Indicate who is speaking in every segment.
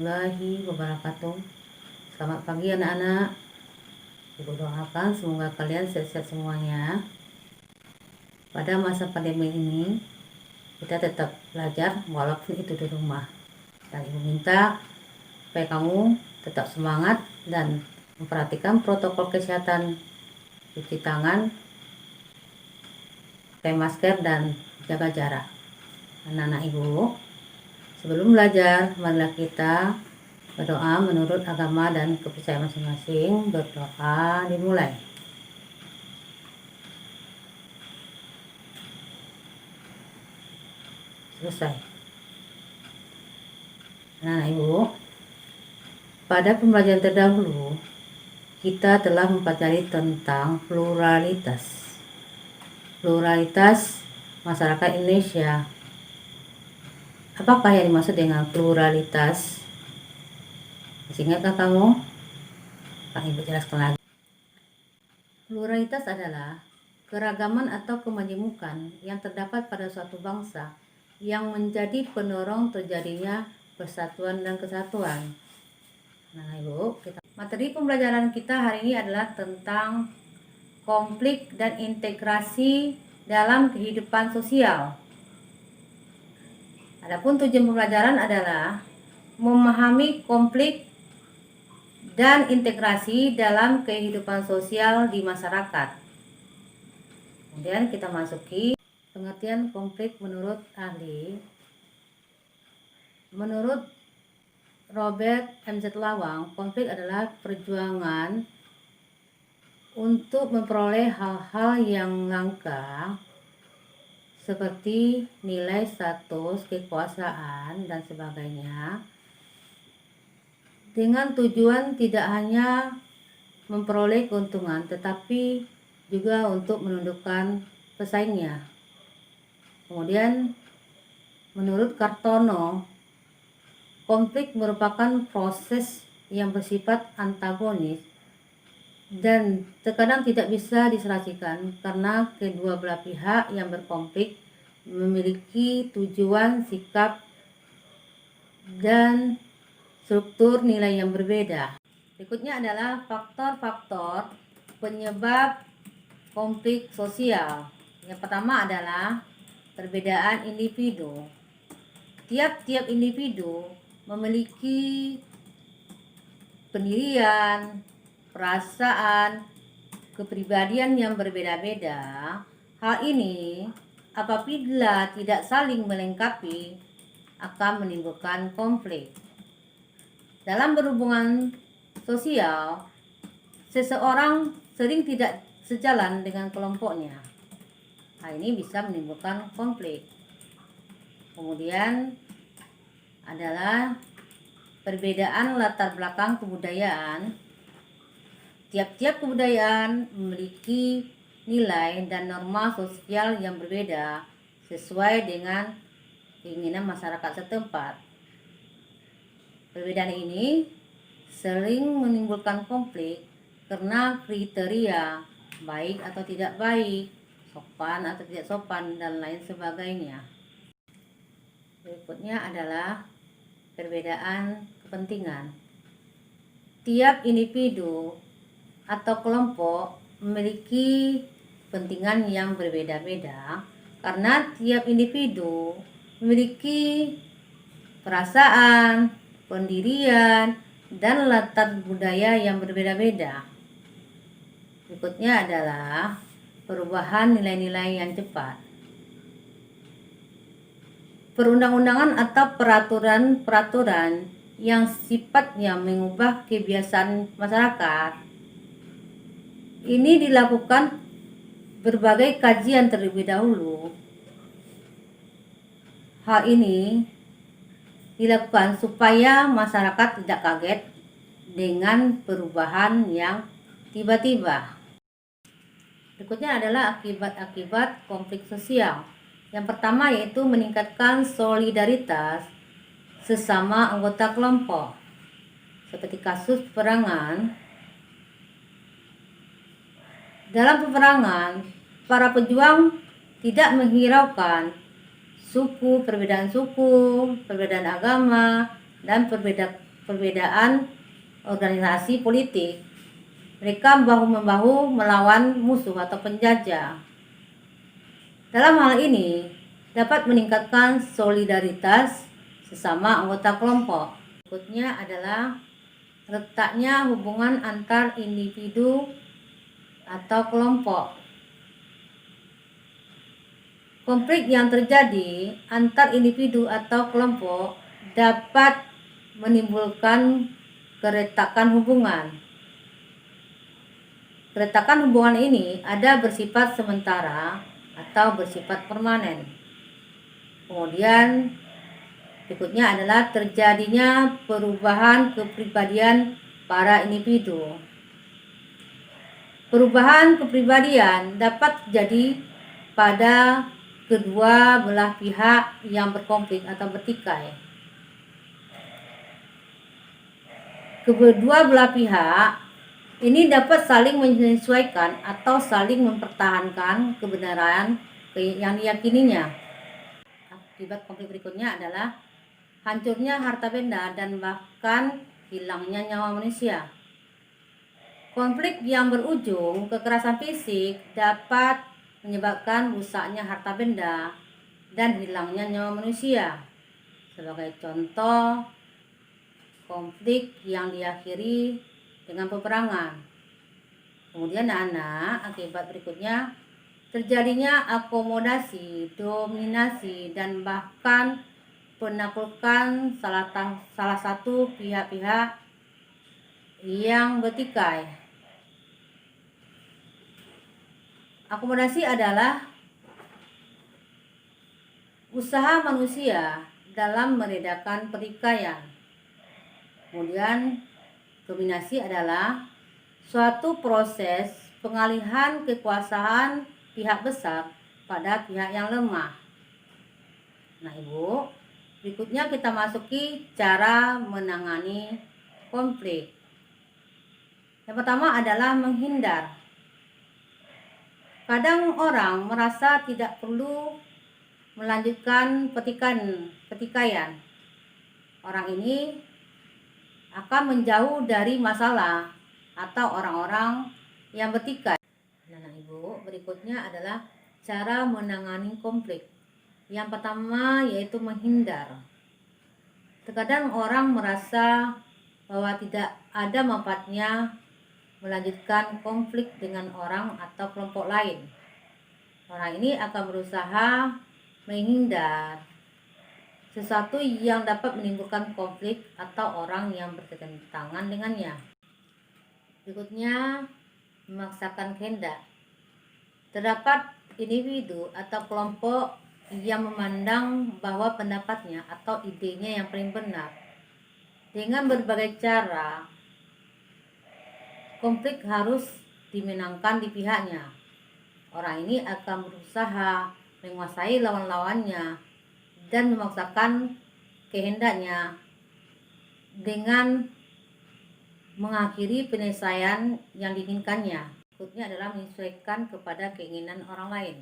Speaker 1: Warahmatullahi wabarakatuh. Selamat pagi anak-anak. Ibu doakan semoga kalian sehat-sehat semuanya. Pada masa pandemi ini kita tetap belajar walaupun itu di rumah. Dan ibu minta supaya kamu tetap semangat dan memperhatikan protokol kesehatan, cuci tangan, pakai masker dan jaga jarak. Anak-anak ibu, sebelum belajar marilah kita berdoa menurut agama dan kepercayaan masing-masing. Berdoa dimulai. Selesai. Nah ibu, pada pembelajaran terdahulu kita telah mempelajari tentang pluralitas masyarakat Indonesia. Apakah yang dimaksud dengan pluralitas? Masih ingatkah kamu? Akan ibu jelaskan lagi. Pluralitas adalah keragaman atau kemajemukan yang terdapat pada suatu bangsa yang menjadi pendorong terjadinya persatuan dan kesatuan. Nah ibu, materi pembelajaran kita hari ini adalah tentang konflik dan integrasi dalam kehidupan sosial. Adapun tujuan pembelajaran adalah memahami konflik dan integrasi dalam kehidupan sosial di masyarakat. Kemudian kita masuki pengertian konflik menurut ahli. Menurut Robert M.Z. Lawang, konflik adalah perjuangan untuk memperoleh hal-hal yang langka seperti nilai, status, kekuasaan, dan sebagainya, dengan tujuan tidak hanya memperoleh keuntungan tetapi juga untuk menundukkan pesaingnya. Kemudian menurut Kartono, konflik merupakan proses yang bersifat antagonis dan terkadang tidak bisa diselesaikan karena kedua belah pihak yang berkonflik memiliki tujuan, sikap, dan struktur nilai yang berbeda. Berikutnya adalah faktor-faktor penyebab konflik sosial. Yang pertama adalah perbedaan individu. Tiap-tiap individu memiliki pendirian, perasaan, kepribadian yang berbeda-beda. Hal ini apabila tidak saling melengkapi akan menimbulkan konflik. Dalam berhubungan sosial, seseorang sering tidak sejalan dengan kelompoknya. Hal ini bisa menimbulkan konflik. Kemudian adalah perbedaan latar belakang kebudayaan. Tiap-tiap kebudayaan memiliki nilai dan norma sosial yang berbeda sesuai dengan keinginan masyarakat setempat. Perbedaan ini sering menimbulkan konflik karena kriteria baik atau tidak baik, sopan atau tidak sopan, dan lain sebagainya. Berikutnya adalah perbedaan kepentingan. Tiap individu atau kelompok memiliki kepentingan yang berbeda-beda karena tiap individu memiliki perasaan, pendirian, dan latar budaya yang berbeda-beda. Berikutnya adalah perubahan nilai-nilai yang cepat. Perundang-undangan atau peraturan-peraturan yang sifatnya mengubah kebiasaan masyarakat ini dilakukan berbagai kajian terlebih dahulu. Hal ini dilakukan supaya masyarakat tidak kaget dengan perubahan yang tiba-tiba. Berikutnya adalah akibat-akibat konflik sosial. Yang pertama yaitu meningkatkan solidaritas sesama anggota kelompok. Seperti kasus peperangan. Dalam peperangan, para pejuang tidak menghiraukan perbedaan suku, perbedaan agama, dan perbedaan organisasi politik. Mereka bahu-membahu melawan musuh atau penjajah. Dalam hal ini, dapat meningkatkan solidaritas sesama anggota kelompok. Berikutnya adalah retaknya hubungan antar individu atau kelompok. Konflik yang terjadi antar individu atau kelompok dapat menimbulkan keretakan hubungan. Keretakan hubungan ini ada bersifat sementara atau bersifat permanen. Kemudian berikutnya adalah terjadinya perubahan kepribadian para individu. Perubahan kepribadian dapat terjadi pada kedua belah pihak yang berkonflik atau bertikai. Kedua belah pihak ini dapat saling menyesuaikan atau saling mempertahankan kebenaran yang diyakininya. Akibat konflik berikutnya adalah hancurnya harta benda dan bahkan hilangnya nyawa manusia. Konflik yang berujung kekerasan fisik dapat menyebabkan rusaknya harta benda dan hilangnya nyawa manusia. Sebagai contoh, konflik yang diakhiri dengan peperangan. Kemudian anak, akibat berikutnya terjadinya akomodasi, dominasi, dan bahkan penaklukan salah satu pihak-pihak yang bertikai. Akomodasi adalah usaha manusia dalam meredakan pertikaian. Kemudian dominasi adalah suatu proses pengalihan kekuasaan pihak besar pada pihak yang lemah. Nah, Ibu, berikutnya kita masuki cara menangani konflik. Yang pertama adalah menghindar. Kadang orang merasa tidak perlu melanjutkan pertikaian. Orang ini akan menjauh dari masalah atau orang-orang yang bertikai. Nah, Ibu, berikutnya adalah cara menangani konflik. Yang pertama yaitu menghindar. Terkadang orang merasa bahwa tidak ada manfaatnya melanjutkan konflik dengan orang atau kelompok lain. Orang ini akan berusaha menghindar sesuatu yang dapat menimbulkan konflik atau orang yang bertentangan dengannya. Berikutnya, memaksakan kehendak. Terdapat individu atau kelompok yang memandang bahwa pendapatnya atau idenya yang paling benar. Dengan berbagai cara, konflik harus dimenangkan di pihaknya. Orang ini akan berusaha menguasai lawan-lawannya dan memaksakan kehendaknya dengan mengakhiri penyelesaian yang diinginkannya. Berikutnya adalah menyesuaikan kepada keinginan orang lain.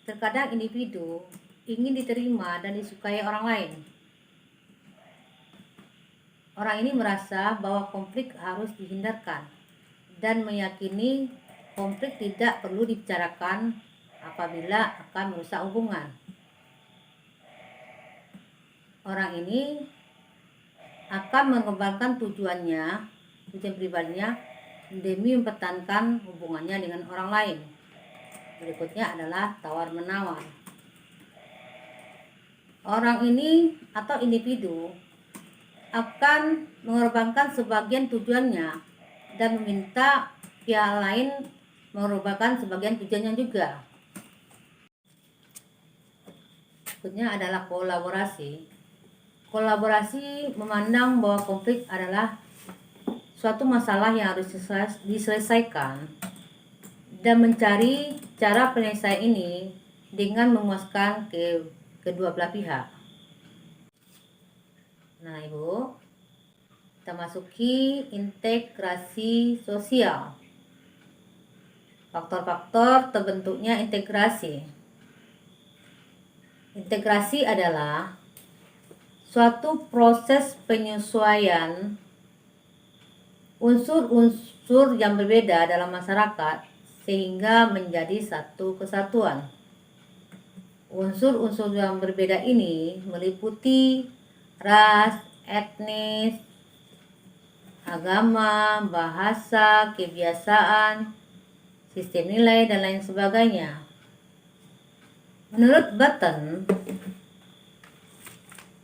Speaker 1: Terkadang individu ingin diterima dan disukai orang lain. Orang ini merasa bahwa konflik harus dihindarkan dan meyakini konflik tidak perlu dibicarakan apabila akan merusak hubungan. Orang ini akan mengembangkan tujuan pribadinya demi mempertahankan hubungannya dengan orang lain. Berikutnya adalah tawar-menawar. Orang ini atau individu akan mengorbankan sebagian tujuannya dan meminta pihak lain mengorbankan sebagian tujuannya juga. Berikutnya adalah kolaborasi. Kolaborasi memandang bahwa konflik adalah suatu masalah yang harus diselesaikan dan mencari cara penyelesaian ini dengan memuaskan kedua belah pihak. Nah, Ibu, kita masuki integrasi sosial. Faktor-faktor terbentuknya integrasi. Integrasi adalah suatu proses penyesuaian unsur-unsur yang berbeda dalam masyarakat sehingga menjadi satu kesatuan. Unsur-unsur yang berbeda ini meliputi ras, etnis, agama, bahasa, kebiasaan, sistem nilai, dan lain sebagainya. Menurut Button,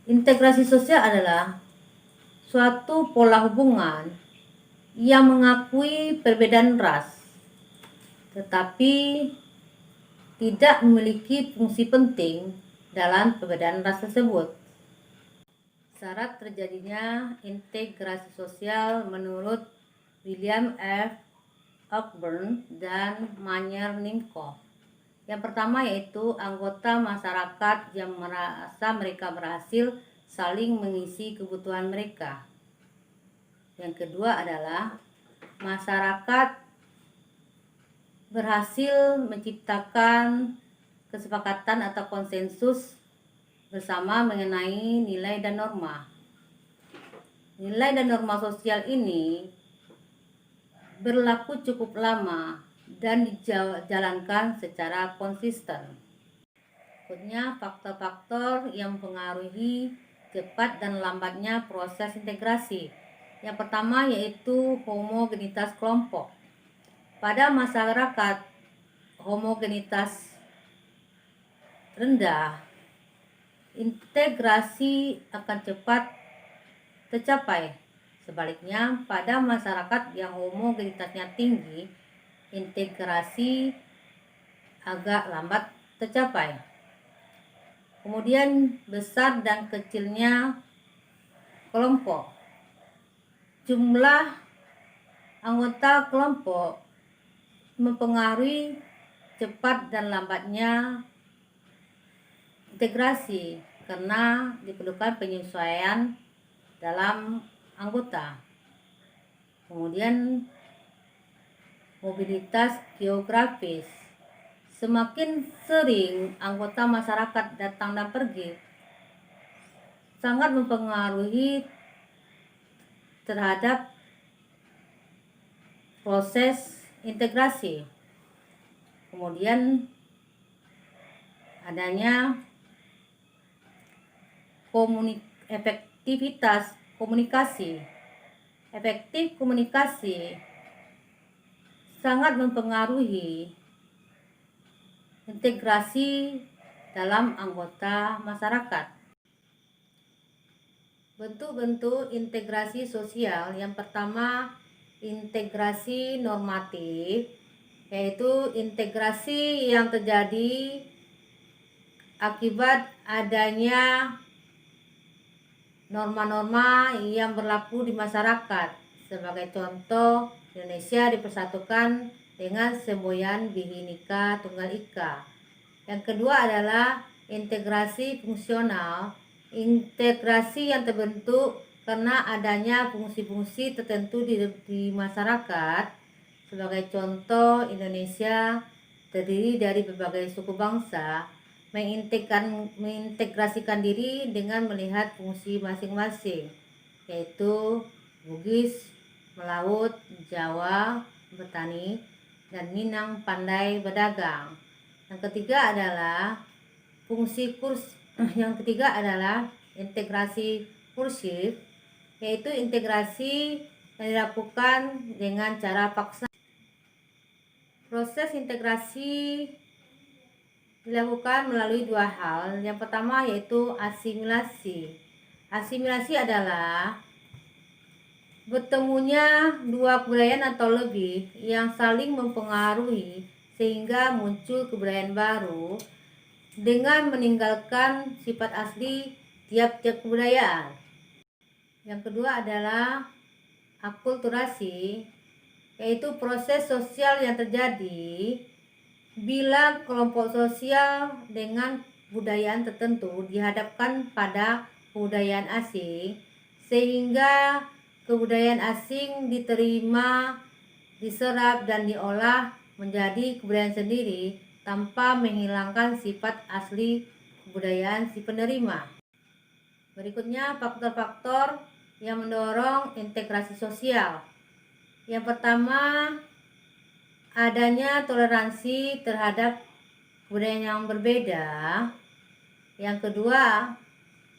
Speaker 1: integrasi sosial adalah suatu pola hubungan yang mengakui perbedaan ras, tetapi tidak memiliki fungsi penting dalam perbedaan ras tersebut. Syarat terjadinya integrasi sosial menurut William F. Cockburn dan Mayer Nimkov. Yang pertama yaitu anggota masyarakat yang merasa mereka berhasil saling mengisi kebutuhan mereka. Yang kedua adalah masyarakat berhasil menciptakan kesepakatan atau konsensus bersama mengenai nilai dan norma. Nilai dan norma sosial ini berlaku cukup lama dan dijalankan secara konsisten. Berikutnya, faktor-faktor yang mempengaruhi cepat dan lambatnya proses integrasi. Yang pertama yaitu homogenitas kelompok. Pada masyarakat homogenitas rendah, integrasi akan cepat tercapai. Sebaliknya, pada masyarakat yang homogenitasnya tinggi, integrasi agak lambat tercapai. Kemudian, besar dan kecilnya kelompok. Jumlah anggota kelompok mempengaruhi cepat dan lambatnya integrasi karena diperlukan penyesuaian dalam anggota. Kemudian mobilitas geografis. Semakin sering anggota masyarakat datang dan pergi, sangat mempengaruhi terhadap proses integrasi. Kemudian adanya efektivitas komunikasi. Efektif komunikasi sangat mempengaruhi integrasi dalam anggota masyarakat. Bentuk-bentuk integrasi sosial. Yang pertama, integrasi normatif, yaitu integrasi yang terjadi akibat adanya norma-norma yang berlaku di masyarakat. Sebagai contoh, Indonesia dipersatukan dengan semboyan Bhinneka Tunggal Ika. Yang kedua adalah integrasi fungsional. Integrasi yang terbentuk karena adanya fungsi-fungsi tertentu di masyarakat. Sebagai contoh, Indonesia terdiri dari berbagai suku bangsa, mengintegrasikan diri dengan melihat fungsi masing-masing, yaitu Bugis melaut, Jawa bertani, dan Minang pandai berdagang. Yang ketiga adalah integrasi kursif, yaitu integrasi yang dilakukan dengan cara paksa. Proses integrasi dilakukan melalui dua hal. Yang pertama yaitu asimilasi. Asimilasi adalah bertemunya dua kebudayaan atau lebih yang saling mempengaruhi sehingga muncul kebudayaan baru dengan meninggalkan sifat asli tiap-tiap kebudayaan. Yang kedua adalah akulturasi, yaitu proses sosial yang terjadi bila kelompok sosial dengan budayaan tertentu dihadapkan pada kebudayaan asing, sehingga kebudayaan asing diterima, diserap, dan diolah menjadi kebudayaan sendiri tanpa menghilangkan sifat asli kebudayaan si penerima. Berikutnya faktor-faktor yang mendorong integrasi sosial. Yang pertama, adanya toleransi terhadap kebudayaan yang berbeda. Yang kedua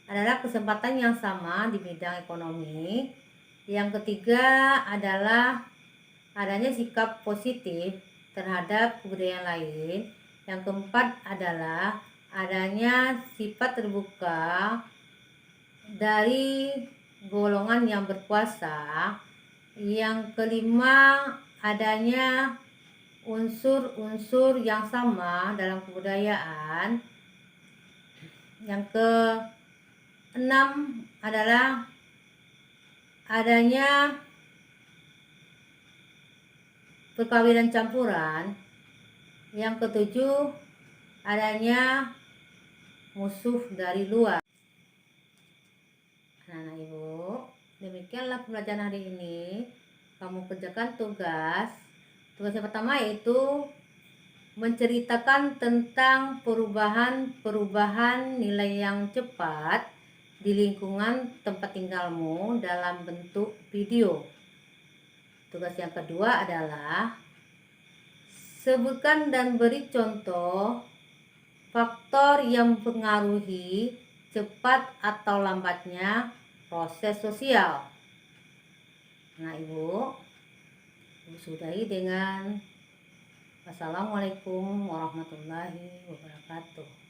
Speaker 1: adalah kesempatan yang sama di bidang ekonomi. Yang ketiga adalah adanya sikap positif terhadap kebudayaan lain. Yang keempat adalah adanya sifat terbuka dari golongan yang berkuasa. Yang kelima adanya unsur-unsur yang sama dalam kebudayaan. Yang keenam adalah adanya perkawinan campuran. Yang ketujuh adanya musuh dari luar. Anak-anak ibu, demikianlah pembelajaran hari ini. Kamu kerjakan tugas yang pertama, yaitu menceritakan tentang perubahan nilai yang cepat di lingkungan tempat tinggalmu dalam bentuk video. Tugas yang kedua adalah sebutkan dan beri contoh faktor yang mempengaruhi cepat atau lambatnya proses sosial. Nah, ibu sudahi dengan Wassalamualaikum warahmatullahi wabarakatuh.